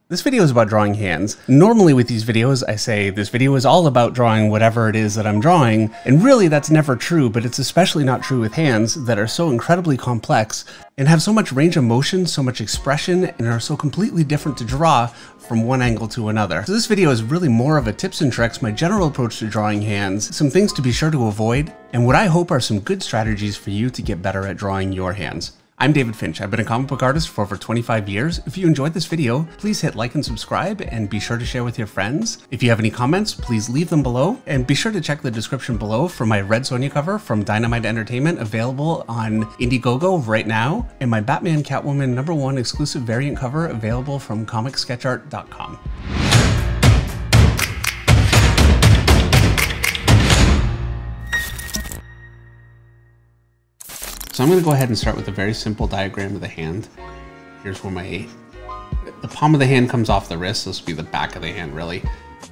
This video is about drawing hands. Normally with these videos, I say this video is all about drawing whatever it is that I'm drawing, and really that's never true, but it's especially not true with hands that are so incredibly complex and have so much range of motion, so much expression, and are so completely different to draw from one angle to another. So this video is really more of a tips and tricks, my general approach to drawing hands, some things to be sure to avoid, and what I hope are some good strategies for you to get better at drawing your hands. I'm David Finch. I've been a comic book artist for over 25 years. If you enjoyed this video, please hit like and subscribe and be sure to share with your friends. If you have any comments, please leave them below and be sure to check the description below for my Red Sonja cover from Dynamite Entertainment available on Indiegogo right now and my Batman Catwoman #1 exclusive variant cover available from comicsketchart.com. So I'm going to go ahead and start with a very simple diagram of the hand. Here's where the palm of the hand comes off the wrist. This will be the back of the hand really.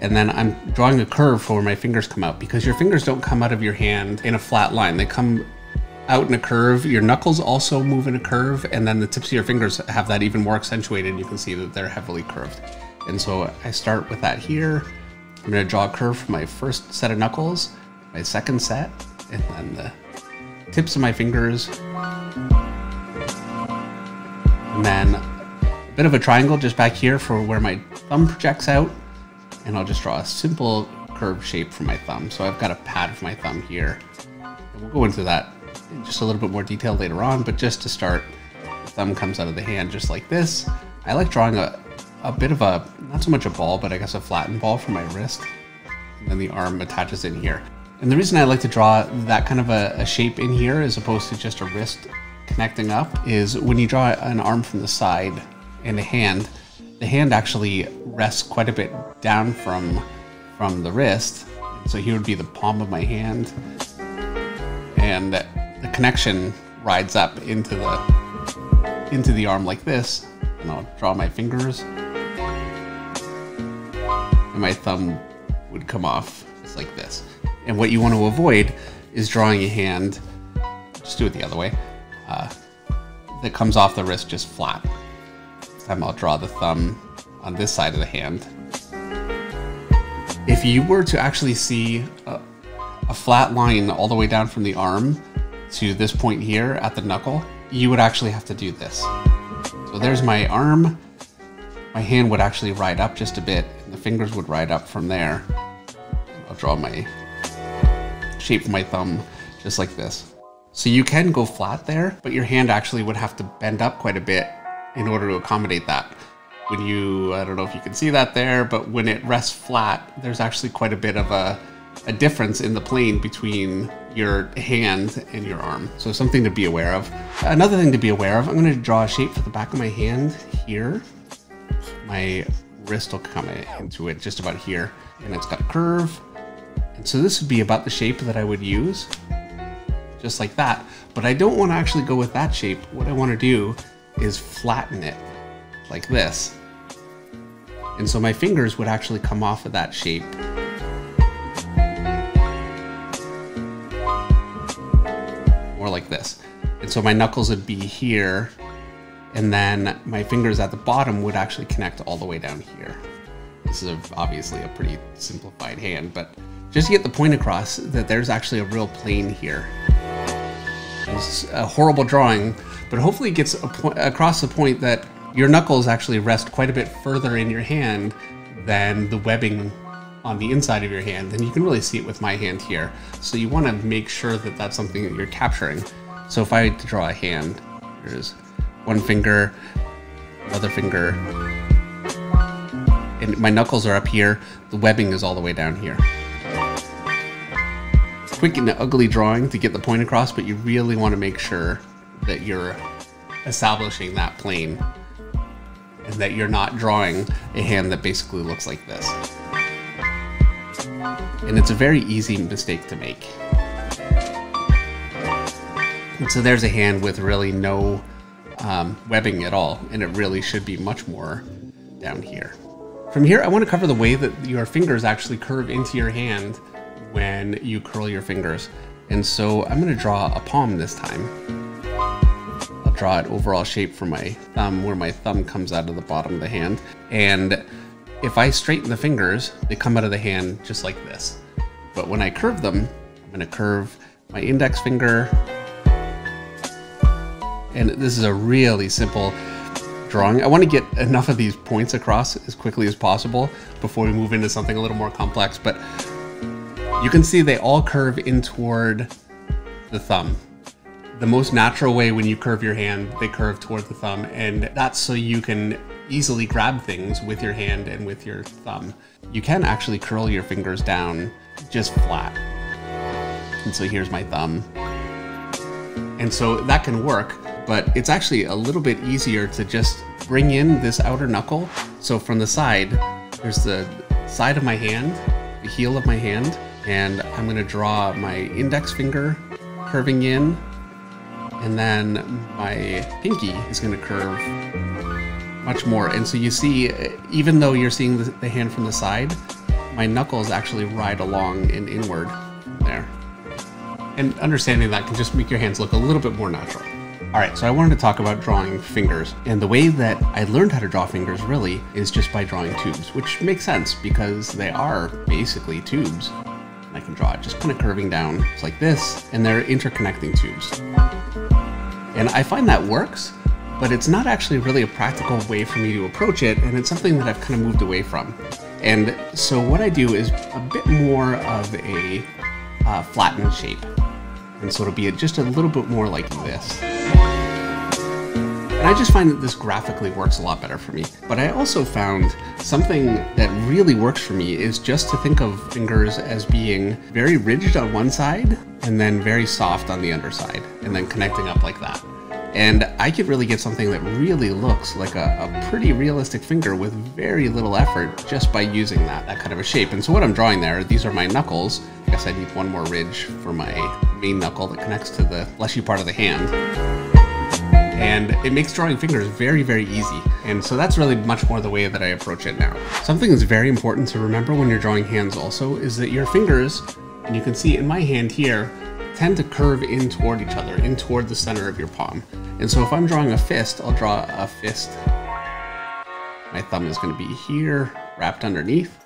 And then I'm drawing a curve for where my fingers come out because your fingers don't come out of your hand in a flat line. They come out in a curve. Your knuckles also move in a curve, and then the tips of your fingers have that even more accentuated. You can see that they're heavily curved. And so I start with that here. I'm going to draw a curve for my first set of knuckles, my second set, and then the tips of my fingers, and then a bit of a triangle just back here for where my thumb projects out, and I'll just draw a simple curved shape for my thumb. So I've got a pad for my thumb here, and we'll go into that in just a little bit more detail later on, but just to start, the thumb comes out of the hand just like this. I like drawing a bit of a, not so much a ball, but I guess a flattened ball for my wrist, and then the arm attaches in here. And the reason I like to draw that kind of a shape in here as opposed to just a wrist connecting up is when you draw an arm from the side and the hand actually rests quite a bit down from the wrist. So here would be the palm of my hand, and the connection rides up into the arm like this, and I'll draw my fingers, and my thumb would come off just like this. And what you want to avoid is drawing a hand, just do it the other way, that comes off the wrist just flat. This time I'll draw the thumb on this side of the hand. If you were to actually see a flat line all the way down from the arm to this point here at the knuckle, you would actually have to do this. So there's my arm, my hand would actually ride up just a bit, and the fingers would ride up from there. I'll draw my shape for my thumb just like this. So you can go flat there, but your hand actually would have to bend up quite a bit in order to accommodate that. When I don't know if you can see that there, but when it rests flat, there's actually quite a bit of a difference in the plane between your hand and your arm. So something to be aware of. Another thing to be aware of, I'm going to draw a shape for the back of my hand here. My wrist will come into it just about here, and it's got a curve. And so this would be about the shape that I would use, just like that. But I don't want to actually go with that shape. What I want to do is flatten it like this. And so my fingers would actually come off of that shape. More like this. And so my knuckles would be here, and then my fingers at the bottom would actually connect all the way down here. This is obviously a pretty simplified hand, but just to get the point across that there's actually a real plane here. It's a horrible drawing, but hopefully it gets across the point that your knuckles actually rest quite a bit further in your hand than the webbing on the inside of your hand. And you can really see it with my hand here. So you want to make sure that that's something that you're capturing. So if I had to draw a hand, there's one finger, another finger, and my knuckles are up here. The webbing is all the way down here. Quick and ugly drawing to get the point across, but you really want to make sure that you're establishing that plane and that you're not drawing a hand that basically looks like this. And it's a very easy mistake to make. And so there's a hand with really no webbing at all, and it really should be much more down here. From here, I want to cover the way that your fingers actually curve into your hand when you curl your fingers. And so I'm going to draw a palm this time. I'll draw an overall shape for my thumb where my thumb comes out of the bottom of the hand. And if I straighten the fingers, they come out of the hand just like this. But when I curve them, I'm gonna curve my index finger. And this is a really simple drawing. I want to get enough of these points across as quickly as possible before we move into something a little more complex, but you can see they all curve in toward the thumb. The most natural way when you curve your hand, they curve toward the thumb, and that's so you can easily grab things with your hand and with your thumb. You can actually curl your fingers down just flat. And so here's my thumb. And so that can work, but it's actually a little bit easier to just bring in this outer knuckle. So from the side, there's the side of my hand, the heel of my hand, and I'm gonna draw my index finger curving in, and then my pinky is gonna curve much more. And so you see, even though you're seeing the hand from the side, my knuckles actually ride along and inward there. And understanding that can just make your hands look a little bit more natural. All right, so I wanted to talk about drawing fingers. And the way that I learned how to draw fingers really is just by drawing tubes, which makes sense because they are basically tubes. And I can draw it just kind of curving down just like this, and they're interconnecting tubes. And I find that works, but it's not actually really a practical way for me to approach it, and it's something that I've kind of moved away from. And so what I do is a bit more of a flattened shape. And so it'll be just a little bit more like this. And I just find that this graphically works a lot better for me. But I also found something that really works for me is just to think of fingers as being very rigid on one side and then very soft on the underside, and then connecting up like that. And I could really get something that really looks like a pretty realistic finger with very little effort just by using that kind of a shape. And so what I'm drawing there, these are my knuckles. I guess I need one more ridge for my main knuckle that connects to the fleshy part of the hand. And it makes drawing fingers very, very easy. And so that's really much more the way that I approach it now. Something that's very important to remember when you're drawing hands also is that your fingers, and you can see in my hand here, tend to curve in toward each other, in toward the center of your palm. And so if I'm drawing a fist, I'll draw a fist. My thumb is going to be here, wrapped underneath.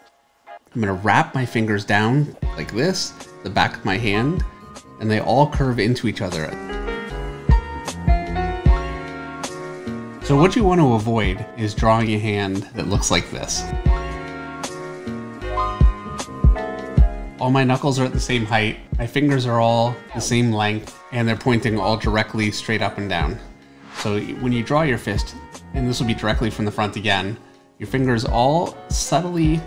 I'm going to wrap my fingers down like this, the back of my hand, and they all curve into each other. So what you want to avoid is drawing a hand that looks like this. All my knuckles are at the same height, my fingers are all the same length, and they're pointing all directly straight up and down. So when you draw your fist, and this will be directly from the front again, your fingers all subtly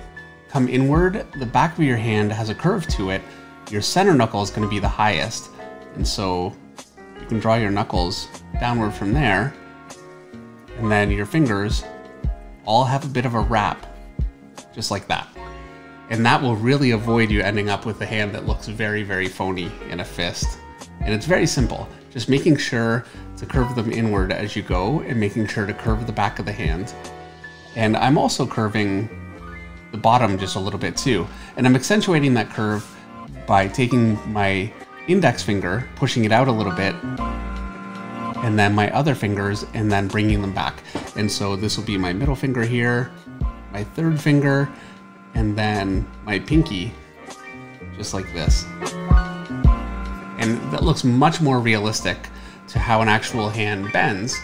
come inward, the back of your hand has a curve to it, your center knuckle is going to be the highest, and so you can draw your knuckles downward from there, and then your fingers all have a bit of a wrap, just like that. And that will really avoid you ending up with a hand that looks very, very phony in a fist. And it's very simple, just making sure to curve them inward as you go and making sure to curve the back of the hand. And I'm also curving the bottom just a little bit too. And I'm accentuating that curve by taking my index finger, pushing it out a little bit, and then my other fingers, and then bringing them back. And so this will be my middle finger here, my third finger, and then my pinky, just like this. And that looks much more realistic to how an actual hand bends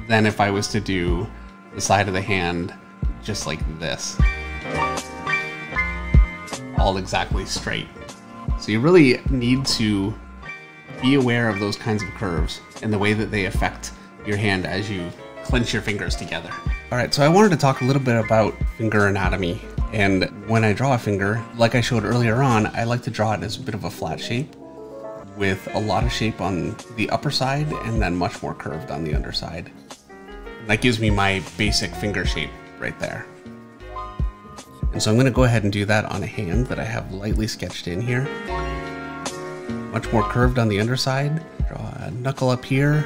than if I was to do the side of the hand just like this. All exactly straight. So you really need to be aware of those kinds of curves and the way that they affect your hand as you clench your fingers together. All right, so I wanted to talk a little bit about finger anatomy. And when I draw a finger, like I showed earlier on, I like to draw it as a bit of a flat shape with a lot of shape on the upper side and then much more curved on the underside. And that gives me my basic finger shape right there. And so I'm going to go ahead and do that on a hand that I have lightly sketched in here. Much more curved on the underside. Draw a knuckle up here.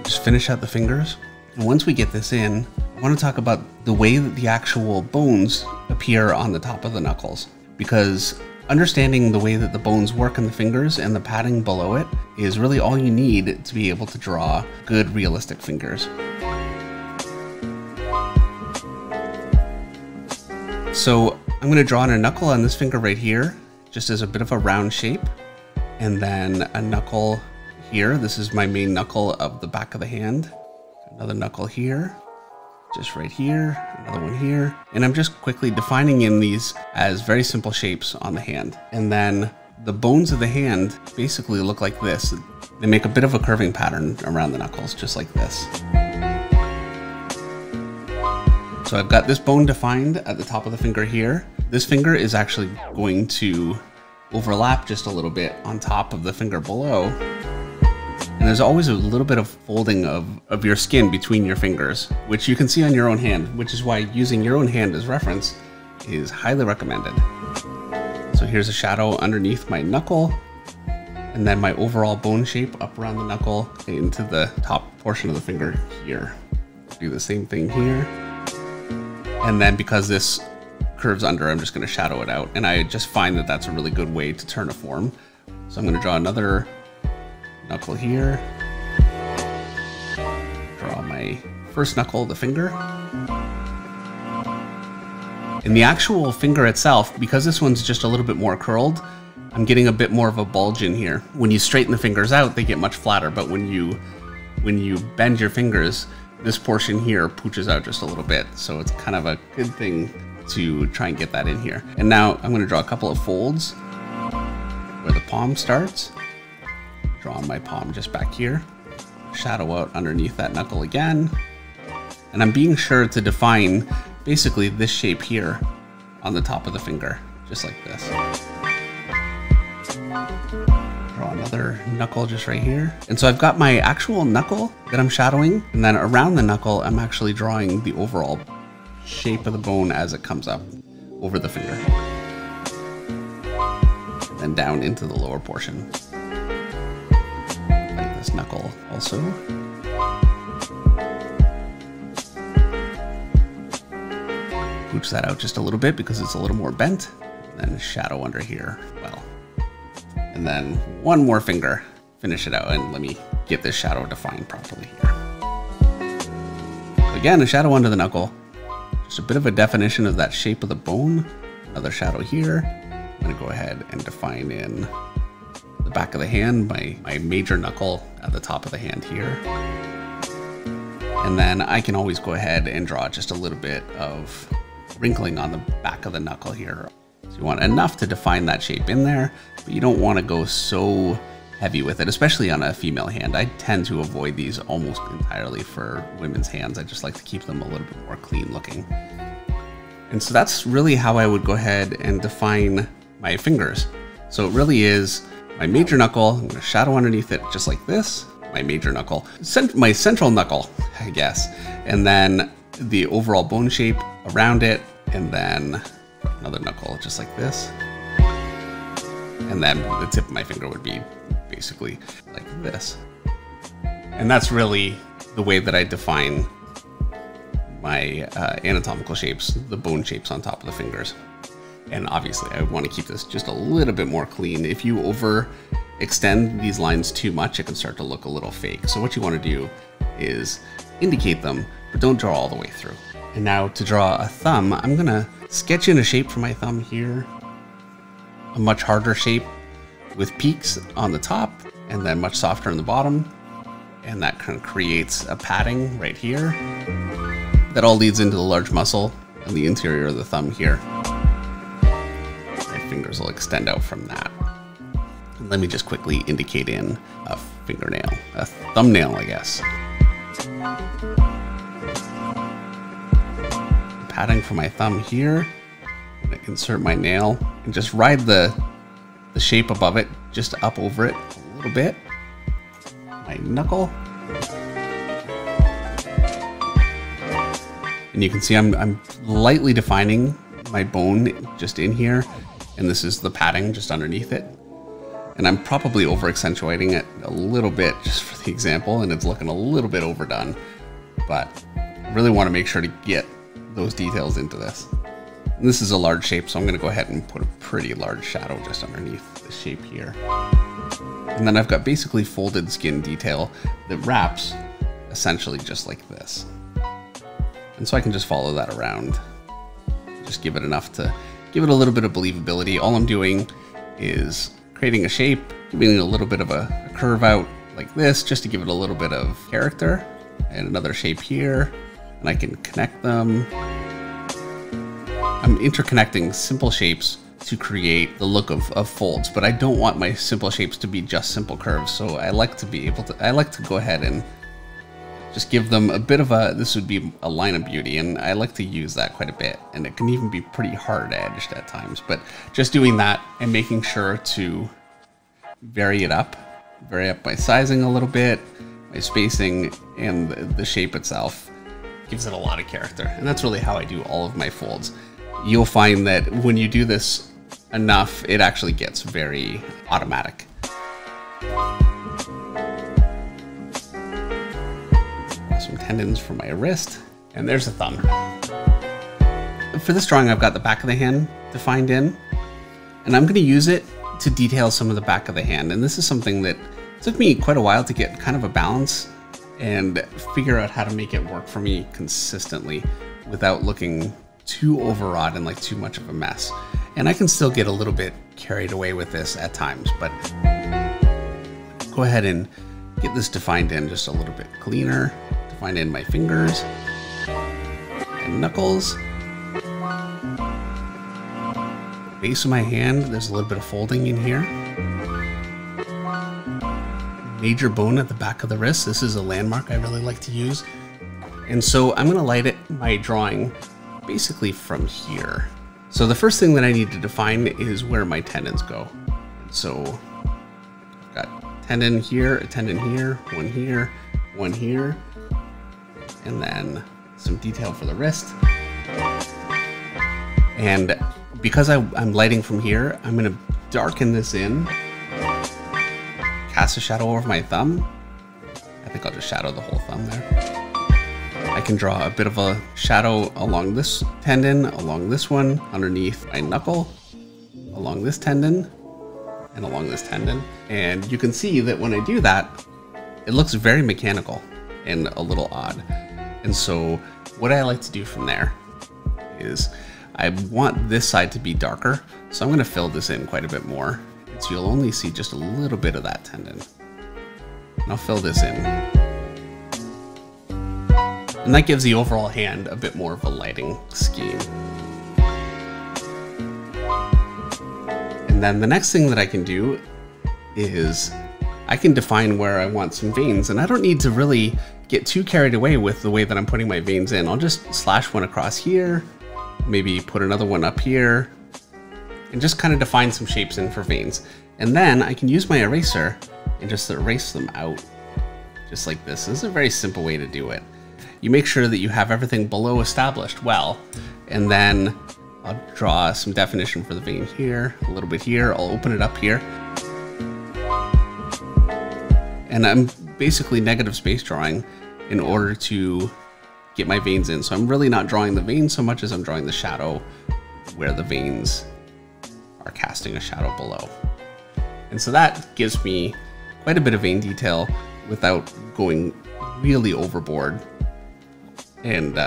Just finish out the fingers. And once we get this in, I want to talk about the way that the actual bones appear on the top of the knuckles. Because Understanding the way that the bones work in the fingers and the padding below it is really all you need to be able to draw good, realistic fingers. So I'm going to draw in a knuckle on this finger right here, just as a bit of a round shape, and then a knuckle here. This is my main knuckle of the back of the hand. Another knuckle here, just right here, another one here. And I'm just quickly defining in these as very simple shapes on the hand. And then the bones of the hand basically look like this. They make a bit of a curving pattern around the knuckles, just like this. So I've got this bone defined at the top of the finger here. This finger is actually going to overlap just a little bit on top of the finger below. And there's always a little bit of folding of your skin between your fingers, which you can see on your own hand, which is why using your own hand as reference is highly recommended. So here's a shadow underneath my knuckle, and then my overall bone shape up around the knuckle into the top portion of the finger here. Do the same thing here. And then because this curves under, I'm just going to shadow it out. And I just find that that's a really good way to turn a form. So I'm going to draw another knuckle here. Draw my first knuckle of the finger. In the actual finger itself, because this one's just a little bit more curled, I'm getting a bit more of a bulge in here. When you straighten the fingers out, they get much flatter, but when you bend your fingers, this portion here pooches out just a little bit. So it's kind of a good thing to try and get that in here. And now I'm going to draw a couple of folds where the palm starts. Draw my palm just back here. Shadow out underneath that knuckle again. And I'm being sure to define basically this shape here on the top of the finger, just like this. Draw another knuckle just right here. And so I've got my actual knuckle that I'm shadowing, and then around the knuckle, I'm actually drawing the overall shape of the bone as it comes up over the finger. And then down into the lower portion. Like this knuckle also. Pooch that out just a little bit because it's a little more bent. And then shadow under here as well. And then one more finger, finish it out, and let me get this shadow defined properly here. So again, a shadow under the knuckle, just a bit of a definition of that shape of the bone. Another shadow here. I'm gonna go ahead and define in the back of the hand, my major knuckle at the top of the hand here. And then I can always go ahead and draw just a little bit of wrinkling on the back of the knuckle here. So you want enough to define that shape in there, but you don't want to go so heavy with it, especially on a female hand. I tend to avoid these almost entirely for women's hands. I just like to keep them a little bit more clean looking. And so that's really how I would go ahead and define my fingers. So it really is my major knuckle. I'm going to shadow underneath it just like this. My major knuckle, my central knuckle, I guess. And then the overall bone shape around it, and then another knuckle just like this. And then the tip of my finger would be basically like this. And that's really the way that I define my anatomical shapes, the bone shapes on top of the fingers. And obviously I want to keep this just a little bit more clean. If you overextend these lines too much, it can start to look a little fake. So what you want to do is indicate them, but don't draw all the way through. And now to draw a thumb, I'm gonna sketch in a shape for my thumb here. A much harder shape with peaks on the top and then much softer on the bottom. And that kind of creates a padding right here. That all leads into the large muscle on the interior of the thumb here. My fingers will extend out from that. And let me just quickly indicate in a fingernail, a thumbnail, I guess. Padding for my thumb here. I'm gonna insert my nail and just ride the shape above it, just up over it a little bit. My knuckle. And you can see I'm lightly defining my bone just in here, and this is the padding just underneath it. And I'm probably over accentuating it a little bit just for the example, and it's looking a little bit overdone, but I really want to make sure to get those details into this. And this is a large shape, so I'm going to go ahead and put a pretty large shadow just underneath the shape here. And then I've got basically folded skin detail that wraps essentially just like this. And so I can just follow that around. Just give it enough to give it a little bit of believability. All I'm doing is creating a shape, giving it a little bit of a curve out like this, just to give it a little bit of character, and another shape here, and I can connect them. I'm interconnecting simple shapes to create the look of folds, but I don't want my simple shapes to be just simple curves. So I like to go ahead and just give them a bit of this would be a line of beauty, and I like to use that quite a bit, and it can even be pretty hard edged at times, but just doing that and making sure to vary up my sizing a little bit, my spacing, and the shape itself gives it a lot of character. And that's really how I do all of my folds. You'll find that when you do this enough, it actually gets very automatic. Some tendons for my wrist, and there's a thumb. For this drawing, I've got the back of the hand defined in, and I'm going to use it to detail some of the back of the hand. And this is something that took me quite a while to get kind of a balance and figure out how to make it work for me consistently without looking too overwrought and like too much of a mess. And I can still get a little bit carried away with this at times, but go ahead and get this defined in just a little bit cleaner. Define in my fingers and knuckles. Base of my hand, there's a little bit of folding in here. Major bone at the back of the wrist. This is a landmark I really like to use. And so I'm gonna light my drawing basically from here. So the first thing that I need to define is where my tendons go. So I've got tendon here, a tendon here, one here, and then some detail for the wrist. And because I'm lighting from here, I'm gonna darken this in, cast a shadow over my thumb. I think I'll just shadow the whole thumb there. I can draw a bit of a shadow along this tendon, along this one, underneath my knuckle, along this tendon, and along this tendon. And you can see that when I do that, it looks very mechanical and a little odd. And so what I like to do from there is I want this side to be darker, so I'm going to fill this in quite a bit more. So you'll only see just a little bit of that tendon. And I'll fill this in. And that gives the overall hand a bit more of a lighting scheme. And then the next thing that I can do is I can define where I want some veins, and I don't need to really get too carried away with the way that I'm putting my veins in. I'll just slash one across here, maybe put another one up here, and just kind of define some shapes in for veins. And then I can use my eraser and just erase them out, just like this. This is a very simple way to do it. You make sure that you have everything below established well, and then I'll draw some definition for the vein here, a little bit here. I'll open it up here. And I'm basically negative space drawing in order to get my veins in. So I'm really not drawing the veins so much as I'm drawing the shadow where the veins are casting a shadow below. And so that gives me quite a bit of vein detail without going really overboard and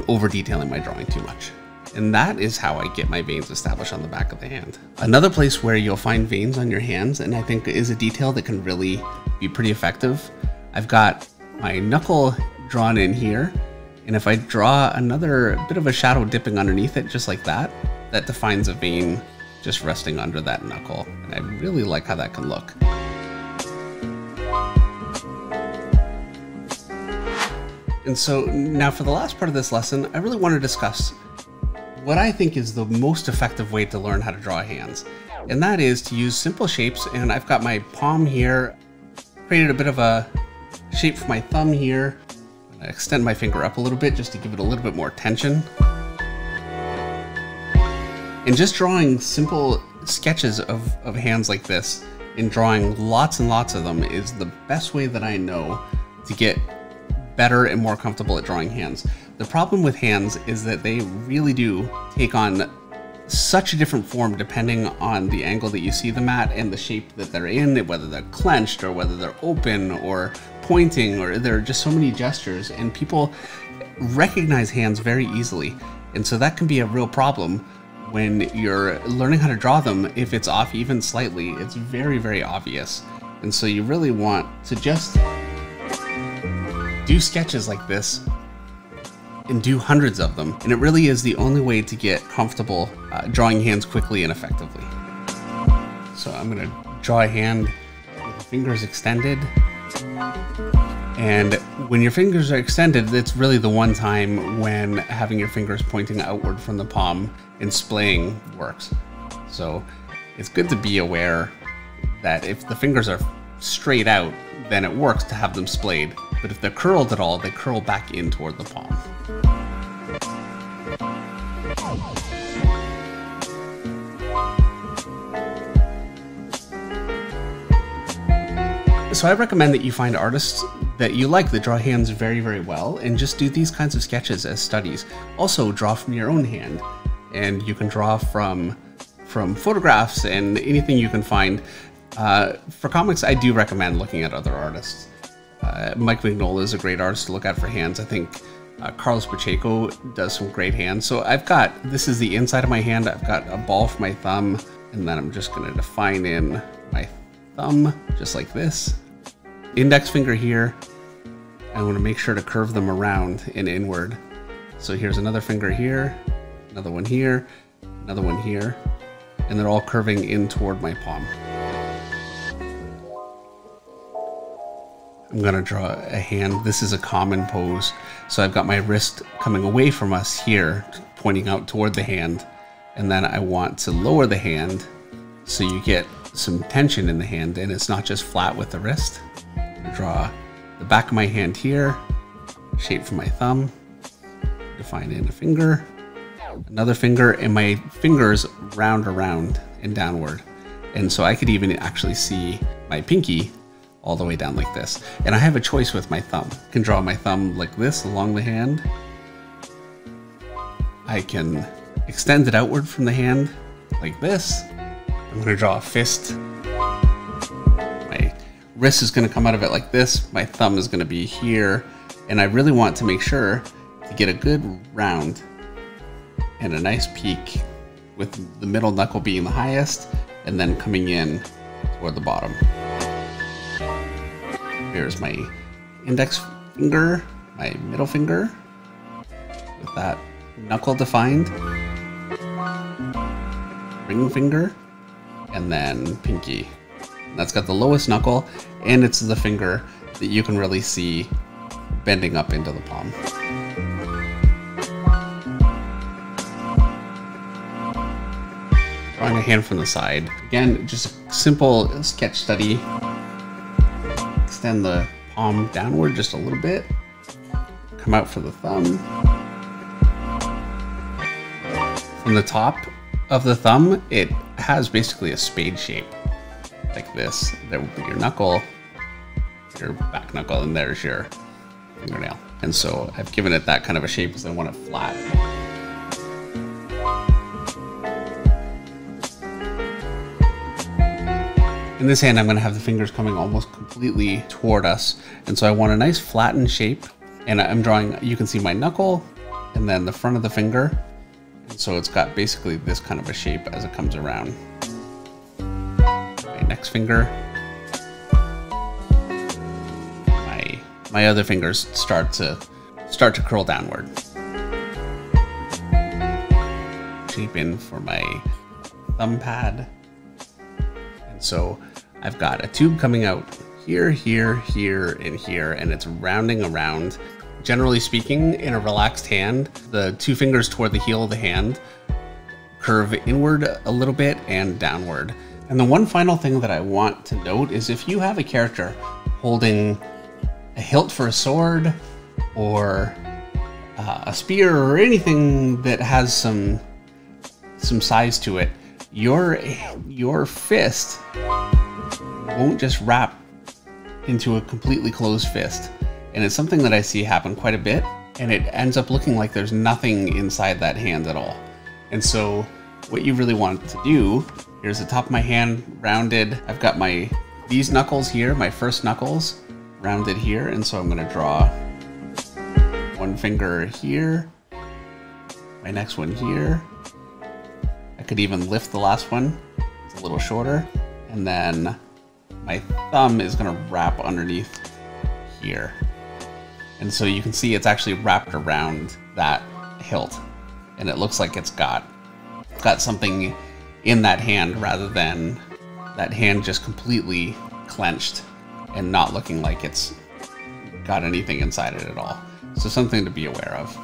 over detailing my drawing too much. And that is how I get my veins established on the back of the hand. Another place where you'll find veins on your hands, and I think is a detail that can really be pretty effective. I've got my knuckle drawn in here, and if I draw another bit of a shadow dipping underneath it, just like that, that defines a vein just resting under that knuckle. And I really like how that can look. And so now for the last part of this lesson, I really want to discuss what I think is the most effective way to learn how to draw hands. And that is to use simple shapes. And I've got my palm here, created a bit of a shape for my thumb here. I extend my finger up a little bit just to give it a little bit more tension. And just drawing simple sketches of hands like this and drawing lots and lots of them is the best way that I know to get better and more comfortable at drawing hands. The problem with hands is that they really do take on such a different form depending on the angle that you see them at and the shape that they're in, whether they're clenched or whether they're open or pointing, or there are just so many gestures, and people recognize hands very easily. And so that can be a real problem when you're learning how to draw them. If it's off even slightly, it's very, very obvious. And so you really want to just do sketches like this and do hundreds of them. And it really is the only way to get comfortable drawing hands quickly and effectively. So I'm gonna draw a hand with the fingers extended. And when your fingers are extended, it's really the one time when having your fingers pointing outward from the palm and splaying works. So it's good to be aware that if the fingers are straight out, then it works to have them splayed. But if they're curled at all, they curl back in toward the palm. So I recommend that you find artists that you like that draw hands very, very well, and just do these kinds of sketches as studies. Also draw from your own hand, and you can draw from photographs and anything you can find. For comics, I do recommend looking at other artists. Mike Mignola is a great artist to look at for hands. I think Carlos Pacheco does some great hands. So this is the inside of my hand. I've got a ball for my thumb, and then I'm just gonna define in my thumb, just like this. Index finger here. I want to make sure to curve them around and inward. So here's another finger here, another one here, another one here, and they're all curving in toward my palm. I'm gonna draw a hand. This is a common pose. So I've got my wrist coming away from us here, pointing out toward the hand. And then I want to lower the hand so you get some tension in the hand and it's not just flat with the wrist. Draw the back of my hand here, shape for my thumb, define in a finger, another finger, and my fingers round around and downward. And so I could even actually see my pinky all the way down like this. And I have a choice with my thumb. I can draw my thumb like this along the hand. I can extend it outward from the hand like this. I'm gonna draw a fist. My wrist is gonna come out of it like this. My thumb is gonna be here. And I really want to make sure to get a good round and a nice peak with the middle knuckle being the highest and then coming in toward the bottom. Here's my index finger, my middle finger, with that knuckle defined, ring finger, and then pinky. And that's got the lowest knuckle, and it's the finger that you can really see bending up into the palm. Drawing a hand from the side. Again, just a simple sketch study. Extend the palm downward just a little bit. Come out for the thumb. From the top of the thumb, it has basically a spade shape, like this. There will be your knuckle, your back knuckle, and there's your fingernail. And so I've given it that kind of a shape because I want it flat. In this hand, I'm going to have the fingers coming almost completely toward us. And so I want a nice flattened shape. And I'm drawing, you can see my knuckle and then the front of the finger. And so it's got basically this kind of a shape as it comes around. My next finger. My other fingers start to curl downward. Shape in for my thumb pad. And so I've got a tube coming out here, here, here, and here, and it's rounding around. Generally speaking, in a relaxed hand, the two fingers toward the heel of the hand curve inward a little bit and downward. And the one final thing that I want to note is if you have a character holding a hilt for a sword or a spear or anything that has some size to it, your fist won't just wrap into a completely closed fist. And it's something that I see happen quite a bit and it ends up looking like there's nothing inside that hand at all. And so what you really want to do, here's the top of my hand rounded. I've got these knuckles here, my first knuckles rounded here. And so I'm gonna draw one finger here, my next one here. I could even lift the last one, it's a little shorter. And then my thumb is gonna wrap underneath here. And so you can see it's actually wrapped around that hilt, and it looks like it's got something in that hand rather than that hand just completely clenched and not looking like it's got anything inside it at all. So something to be aware of.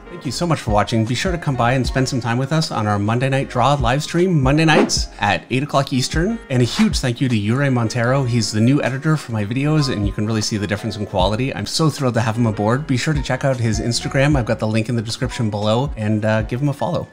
Thank you so much for watching. Be sure to come by and spend some time with us on our Monday Night Draw live stream, Monday nights at 8 o'clock Eastern. And a huge thank you to Yurei Montero. He's the new editor for my videos, and you can really see the difference in quality. I'm so thrilled to have him aboard. Be sure to check out his Instagram. I've got the link in the description below, and give him a follow.